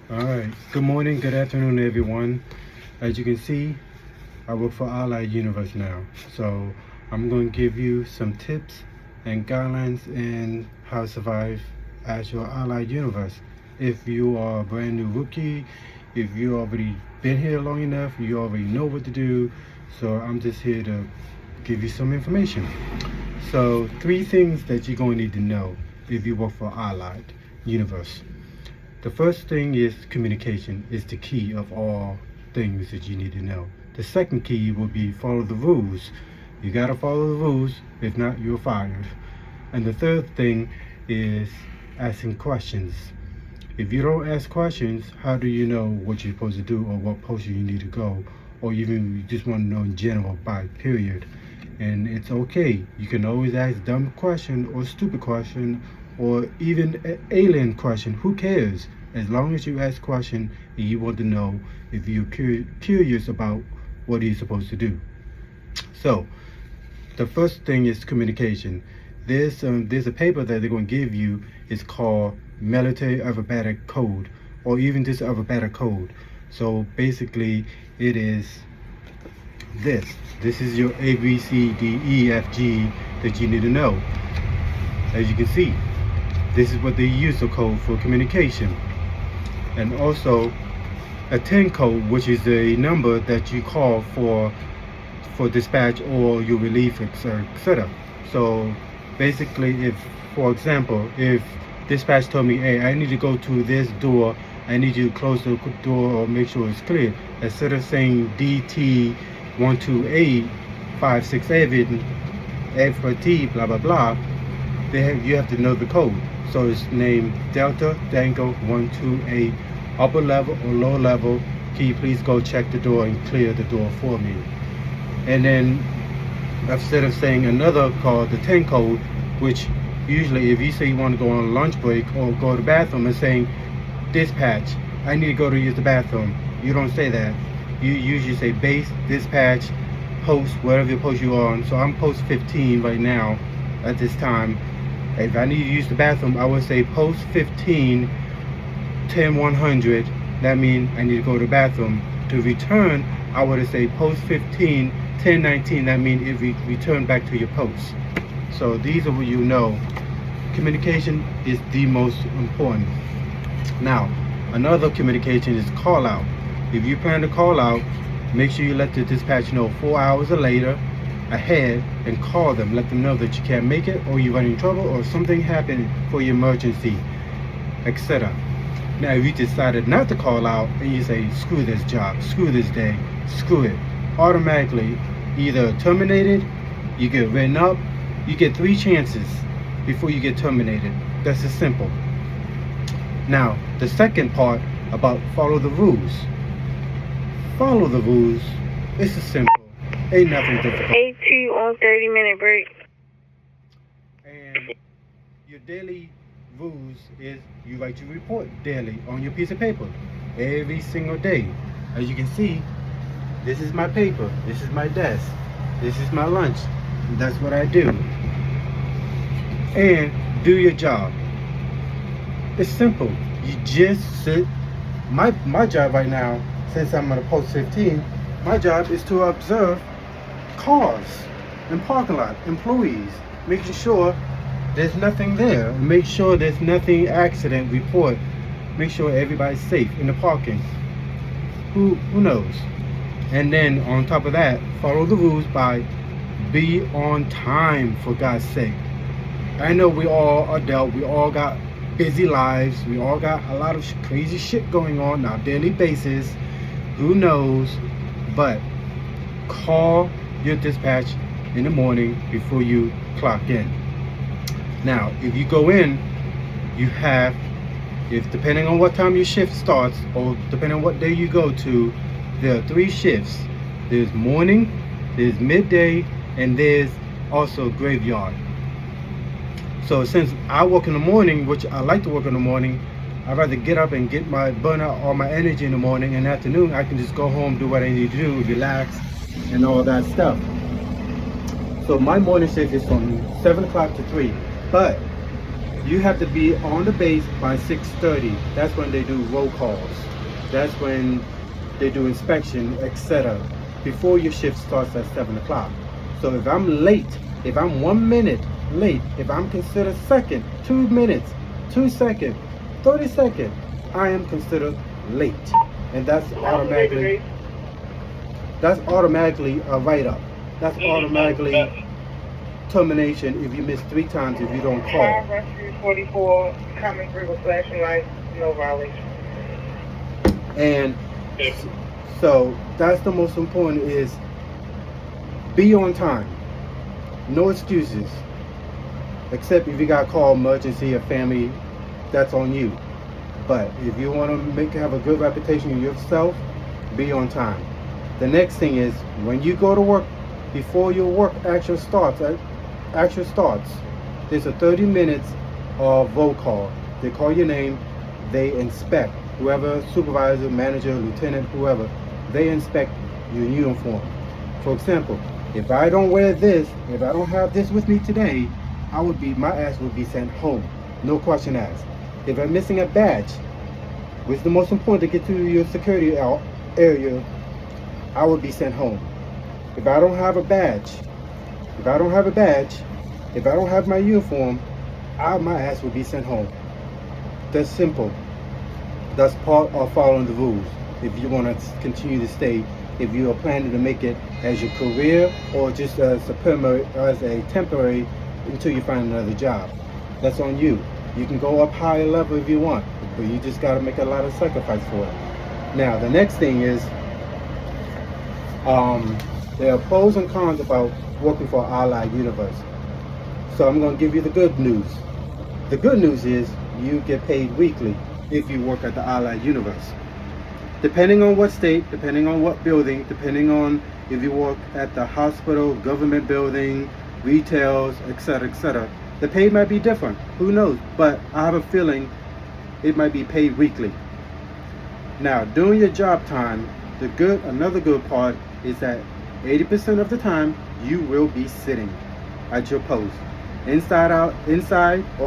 All right. Good morning, good afternoon, everyone. As you can see, I work for Allied Universe now. So I'm going to give you some tips and guidelines in how to survive as your Allied Universe. If you are a brand new rookie, if you already been here long enough, you already know what to do. So I'm just here to give you some information. So 3 things that you're going to need to know if you work for Allied Universe. The first thing is communication is the key of all things that you need to know. The second key will be follow the rules. You gotta follow the rules, if not, you're fired. And the third thing is asking questions. If you don't ask questions, how do you know what you're supposed to do or what post you need to go? Or even you just want to know in general by period. And it's okay. You can always ask dumb question or stupid question or even an alien question. Who cares? As long as you ask question and you want to know if you're curious about what you're supposed to do. So the first thing is communication. There's a paper that they're going to give you. It's called Military Alphabetic Code, or even just Alphabetic Code. So basically, it is this. This is your A, B, C, D, E, F, G that you need to know. As you can see, this is what they use the code for communication, and also a 10 code, which is a number that you call for dispatch or your relief, etc. So basically, if, for example, if dispatch told me, hey, I need to go to this door, I need you to close the door or make sure it's clear, instead of saying DT 128 567 F for T, blah blah blah, you have to know the code. So it's named Delta Tango 128, upper level or lower level. Can you please go check the door and clear the door for me? And then instead of saying another call, the 10 code, which usually if you say you want to go on a lunch break or go to the bathroom and saying, dispatch, I need to go to use the bathroom. You don't say that. You usually say base, dispatch, post, whatever post you're on. So I'm post 15 right now at this time. If I need to use the bathroom, I would say post 15, 10100. That means I need to go to the bathroom. To return, I would say post 15, 1019. That means it return back to your post. So these are what you know. Communication is the most important. Now, another communication is call out. If you plan to call out, make sure you let the dispatch know 4 hours or later ahead and call them. Let them know that you can't make it, or you're running trouble, or something happened for your emergency, etc. Now, if you decided not to call out and you say, screw this job, screw this day, screw it, automatically either terminated, you get written up, you get 3 chances before you get terminated. That's as simple. Now, the second part about follow the rules. Follow the rules. It's as simple. Ain't nothing difficult. AT on 30-minute break. And your daily rules is you write your report daily on your piece of paper every single day. As you can see, this is my paper, this is my desk, this is my lunch. That's what I do. And do your job. It's simple. You just sit. My job right now, since I'm on a post 15, my job is to observe cars in parking lot, employees, making sure there's nothing there, make sure there's nothing accident report, make sure everybody's safe in the parking. Who knows? And then on top of that, follow the rules by be on time, for God's sake. I know we all are adult, we all got busy lives, we all got a lot of crazy shit going on on a daily basis. Who knows? But call your dispatch in the morning before you clock in. Now, if you go in, you have, if depending on what time your shift starts or depending on what day you go to, there are 3 shifts. There's morning, there's midday, and there's also graveyard. So since I work in the morning, which I like to work in the morning, I'd rather get up and get burn out all my energy in the morning. In the afternoon, I can just go home, do what I need to do, relax, and all that stuff. So my morning shift is from 7 o'clock to 3. But you have to be on the base by 6:30. That's when they do roll calls. That's when they do inspection, etc. Before your shift starts at 7 o'clock. So if I'm late, if I'm 1 minute late, if I'm considered second, 2 minutes, 2 seconds, 30 seconds, I am considered late. And that's automatically a write-up. That's automatically termination if you miss 3 times if you don't call. Rescue 44, common through with flashing lights, no violation. And so that's the most important is be on time. No excuses. Except if you got called emergency or family, that's on you. But if you want to have a good reputation of yourself, be on time. The next thing is when you go to work, before your work actually starts, there's a 30 minutes of roll call. They call your name, they inspect. Whoever, supervisor, manager, lieutenant, whoever, they inspect your uniform. For example, if I don't wear this, if I don't have this with me today, my ass would be sent home. No question asked. If I'm missing a badge, which is the most important to get to your security area, I would be sent home. If I don't have a badge, if I don't have my uniform, my ass would be sent home. That's simple. That's part of following the rules. If you want to continue to stay, if you are planning to make it as your career or just as a temporary until you find another job, that's on you. You can go up higher level if you want, but you just got to make a lot of sacrifice for it. Now, the next thing is there are pros and cons about working for Allied Universe. So I'm going to give you the good news. The good news is you get paid weekly if you work at the Allied Universe. Depending on what state, depending on what building, depending on if you work at the hospital, government building, retails, etc., the pay might be different. Who knows? But I have a feeling it might be paid weekly. Now, during your job time, another good part is that 80% of the time you will be sitting at your post, inside or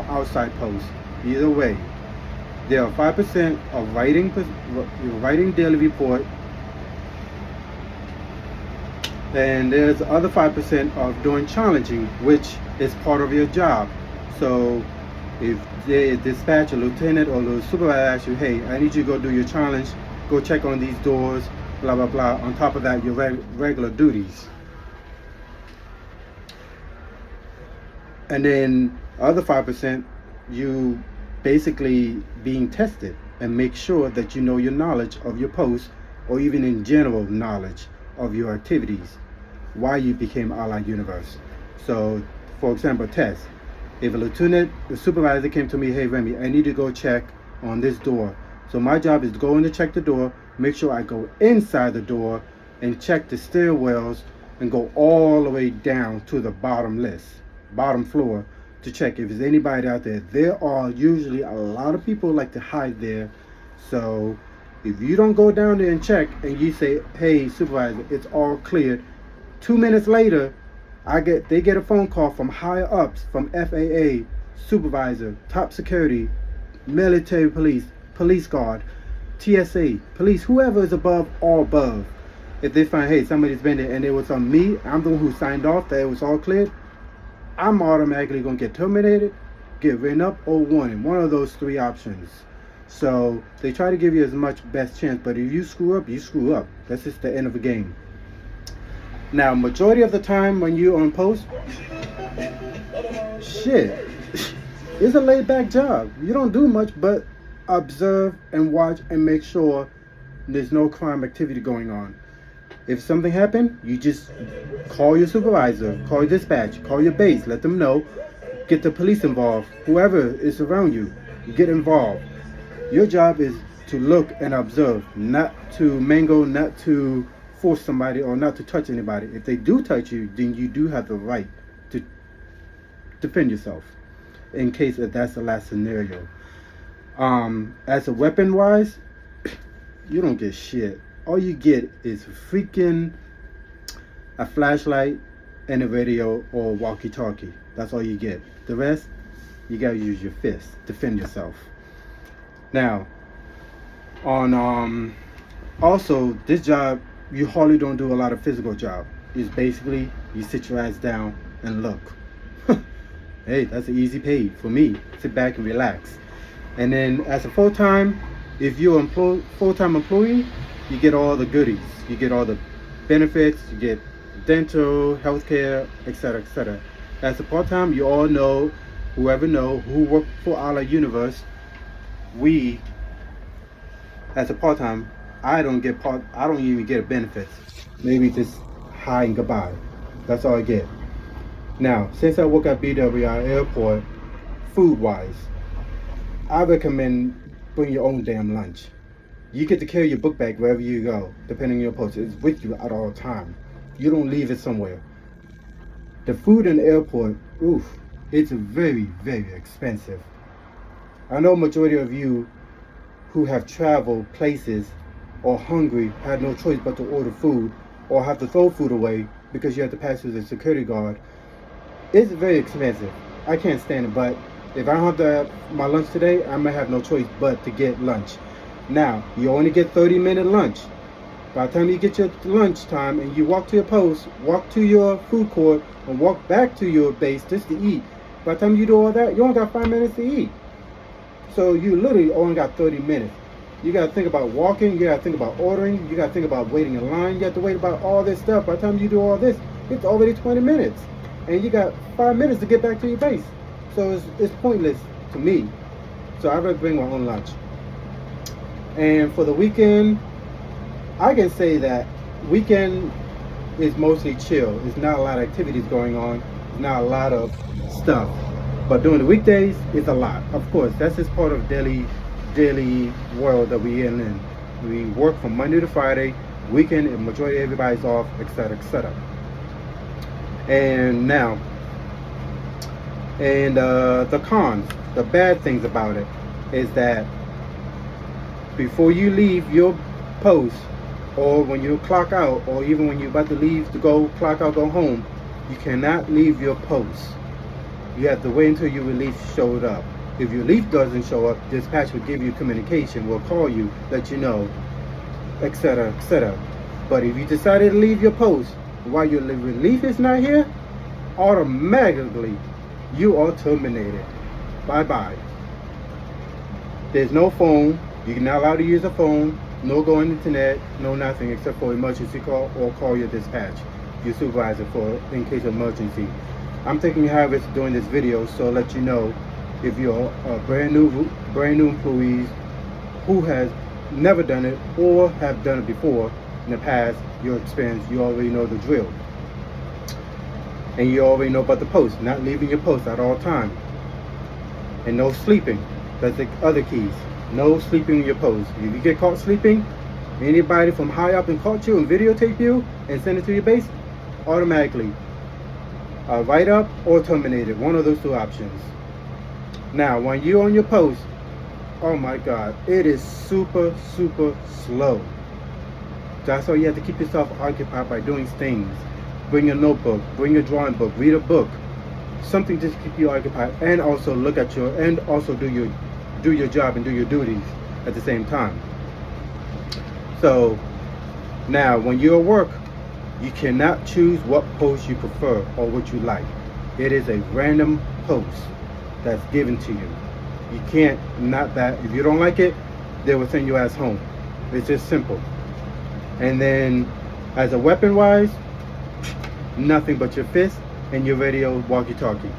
outside post. Either way, there are 5% of writing daily report, and there's the other 5% of doing challenging, which is part of your job. So if they dispatch a lieutenant or the supervisor asks you, hey, I need you to go do your challenge, go check on these doors, blah blah blah. On top of that, your regular duties. And then other 5%, you basically being tested and make sure that you know your knowledge of your post, or even in general knowledge of your activities, why you became Allied Universe. So, for example, test. If the supervisor came to me, hey Remy, I need to go check on this door. So my job is to go in to check the door, make sure I go inside the door and check the stairwells and go all the way down to the bottom floor to check if there's anybody out there. There are usually a lot of people like to hide there. So if you don't go down there and check and you say, hey supervisor, it's all cleared, 2 minutes later, they get a phone call from higher ups, from FAA, supervisor, top security, military police guard, TSA, police, whoever is above. If they find, hey, somebody's been there and it was on me, I'm the one who signed off that it was all cleared, I'm automatically going to get terminated, get written up, or warning. One of those 3 options. So they try to give you as much best chance, but if you screw up, you screw up. That's just the end of the game. Now, majority of the time when you're on post, it's a laid back job. You don't do much but observe and watch and make sure there's no crime activity going on. If something happened, you just call your supervisor, call your dispatch, call your base, let them know, get the police involved, whoever is around you, get involved. Your job is to look and observe, not to mangle, not to force somebody, or not to touch anybody. If they do touch you, then you do have the right to defend yourself in case if that's the last scenario. As a weapon wise, you don't get shit. All you get is freaking a flashlight and a radio or walkie-talkie. That's all you get. The rest, you gotta use your fist, defend yourself. Now, on also this job, you hardly don't do a lot of physical job. It's basically you sit your ass down and look. Hey, that's an easy pay for me. Sit back and relax. And then as a full-time, if you're a full-time employee, you get all the goodies. You get all the benefits. You get dental, healthcare, etc., etc. As a part-time, you all know, whoever know who work for Allah Universe, we as a part-time, I don't even get benefits. Maybe just hi and goodbye. That's all I get. Now, since I work at BWI Airport, food-wise, I recommend bring your own damn lunch. You get to carry your book bag wherever you go, depending on your post. It's with you at all time. You don't leave it somewhere. The food in the airport, oof, it's very, very expensive. I know majority of you who have traveled places or hungry had no choice but to order food or have to throw food away because you have to pass through the security guard. It's very expensive. I can't stand it, but if I don't have to have my lunch today, I might have no choice but to get lunch. Now, you only get 30-minute lunch. By the time you get your lunch time and you walk to your post, walk to your food court, and walk back to your base just to eat, by the time you do all that, you only got 5 minutes to eat. So you literally only got 30 minutes. You got to think about walking, you got to think about ordering, you got to think about waiting in line, you have to wait about all this stuff. By the time you do all this, it's already 20 minutes. And you got 5 minutes to get back to your base. So it's pointless to me. So I'd rather bring my own lunch. And for the weekend, I can say that weekend is mostly chill. There's not a lot of activities going on. There's not a lot of stuff. But during the weekdays, it's a lot. Of course, that's just part of daily world that we're in. And we work from Monday to Friday. Weekend, and majority of everybody's off, etc., etc. And now, the cons, the bad things about it is that before you leave your post, or when you clock out, or even when you're about to leave to go clock out, go home, you cannot leave your post. You have to wait until your relief showed up. If your relief doesn't show up, dispatch will give you communication, will call you, let you know, etc., etc. But if you decided to leave your post while your relief is not here, automatically you are terminated. Bye-bye. There's no phone. You're not allowed to use a phone. No go on the internet. No nothing except for emergency call or call your dispatch, your supervisor, for in case of emergency. I'm taking habits doing this video so let you know if you're a brand new employees who has never done it or have done it before in the past, your experience, you already know the drill. And you already know about the post, not leaving your post at all times. And no sleeping. That's the other keys. No sleeping in your post. If you get caught sleeping, anybody from high up and caught you and videotape you and send it to your base, automatically write up or terminated. One of those two options. Now, when you're on your post, oh my God, it is super, super slow. That's why you have to keep yourself occupied by doing things. Bring a notebook, bring a drawing book, read a book, something just to keep you occupied, and also look at your, and also do your job and do your duties at the same time. So now, when you're at work, you cannot choose what post you prefer or what you like. It is a random post that's given to you. You can't, not that, if you don't like it, they will send your ass home. It's just simple. And then, as a weapon wise, nothing but your fist and your radio walkie-talkie.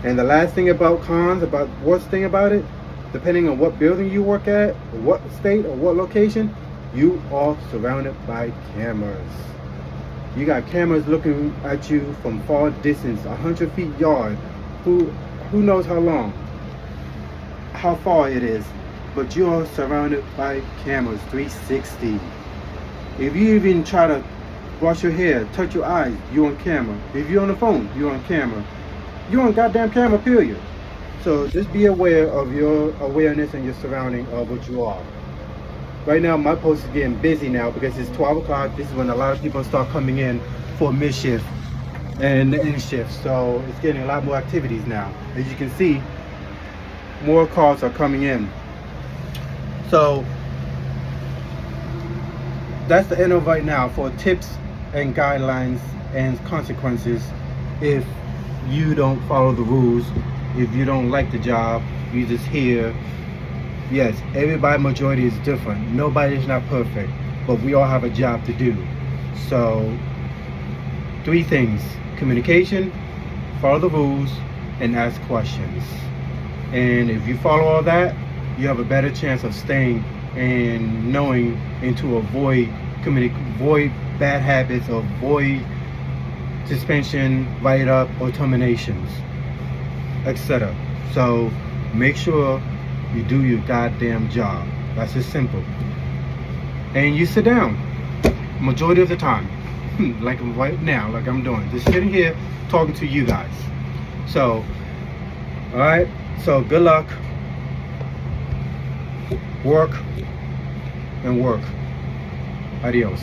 And the last thing about cons, about worst thing about it, depending on what building you work at, or what state or what location, you are surrounded by cameras. You got cameras looking at you from far distance, 100 feet yard, who knows how long, how far it is, but you are surrounded by cameras 360. If you even try to wash your hair, touch your eyes, you're on camera. If you're on the phone, you're on camera. You're on goddamn camera, period. So just be aware of your awareness and your surrounding of what you are. Right now, my post is getting busy now because it's 12 o'clock. This is when a lot of people start coming in for mid-shift. and the end shift. So it's getting a lot more activities now. As you can see, more calls are coming in. So that's the end of right now for tips and guidelines and consequences if you don't follow the rules. If you don't like the job, you just hear. Yes, everybody majority is different. Nobody's not perfect, but we all have a job to do. So 3 things: communication, follow the rules, and ask questions. And if you follow all that, you have a better chance of staying and knowing and to avoid bad habits, avoid suspension, write-up, or terminations, etc. So make sure you do your goddamn job. That's just simple. And you sit down majority of the time, like right now, like I'm doing, just sitting here talking to you guys. So, all right. So good luck. Work and work. Adios.